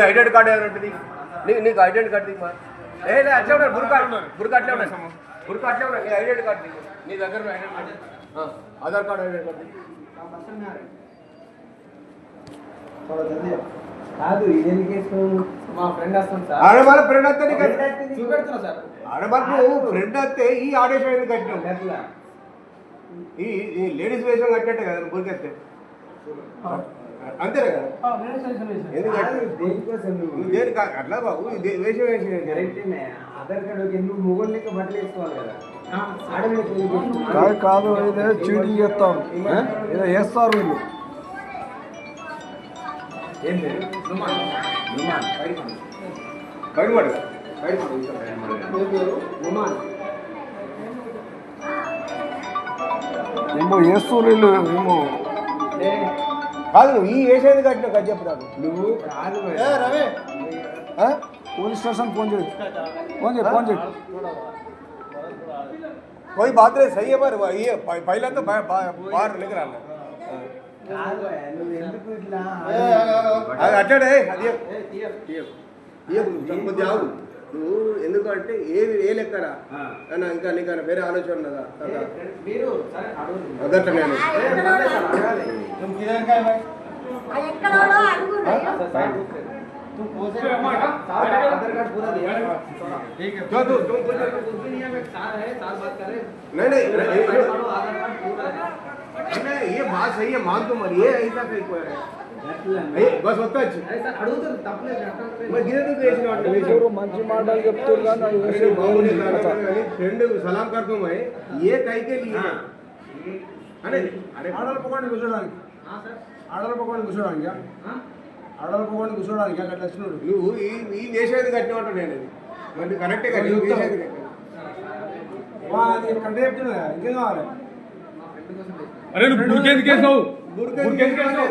ఐడెంటి card ఏమైనా ఉంటుంది నీకు ఐడెంటి కార్డు దిగు అట్లే ఉన్నాడు బుర్కా అట్లే ఉన్నాడు బుర్కా అట్లే ఉన్నాడు నీ ఐడెంటి కార్డు దిగు నీ దగ్గర ఐడెంటి కార్డు ఆధార్ కార్డు ఐడెంటి కార్డు కాదు ఇదేందుకు వేసుకున్నాను మా ఫ్రెండ్ వస్తాను సార్ ఆడవాళ్ళ ఫ్రెండ్ వస్తే చూపెడుతున్నా సార్ ఆడవాళ్ళు ఫ్రెండ్ వస్తే ఈ ఆడేషన్ ఎందుకు కట్టినావు ఈ లేడీస్ వేషం కట్టినట్టే కదా బురికెత్తే అంతేనా కదా దేనికి అట్లా బాబు వేషం వేసి ఆధార్ కార్డు ఎందుకు మొగోళ్ళు లెక్క బట్టలు వేసుకోవాలి కదా కాదు ఇదే చీటింగ్ చేస్తాం ఏదో వేస్తారు వీళ్ళు ఏమో వేస్తారు వీళ్ళు ఏమో కాదు ఈ వేసేది కట్టిన కదా చెప్తాను నువ్వు కాదు పోలీస్ స్టేషన్ ఫోన్ చేయి ఫోన్ చేయి कोई बात नहीं सही है पर ये पहले तो बाहर लेकर आना అట్టాడే అది జావు నువ్వు ఎందుకంటే ఏ లెక్కరా ఇంకా నీకు వేరే ఆలోచన ఉన్నదా అదట్ట నేను तुम पोसे आधार कार्ड पूरा दिया ठीक है जो तुम सार है सार बात कर रहे नहीं आधार कार्ड पूरा नहीं ये बात सही है मान तो मर ये ऐसा कहीं कोई है बस होता है ऐसा అడుగుతారు తప్పలేదు మరి గిరేది వేసిన ఎవరు మంచి మాటలు చెప్తారు కానీ అది వేసే బాగుంది फ्रेंड सलाम करता हूं मैं ये कह के लिए अरे अरे ఆడల పకోడీ కూర్చోడానికి हां सर ఆడల పకోడీ కూర్చోడానికి ఆడల పకోడీ కూర్చోడానికి అట్లా వచ్చినాడు నువ్వు ఈ వేసేది కట్టినట్టు నేను మరి కరెక్టే కదా వేసేది అది కంటే చెప్తున్నా ఇంకేం కావాలి అరే నువ్వు బుర్కెందుకు వేసావు బుర్కెందుకు వేసావు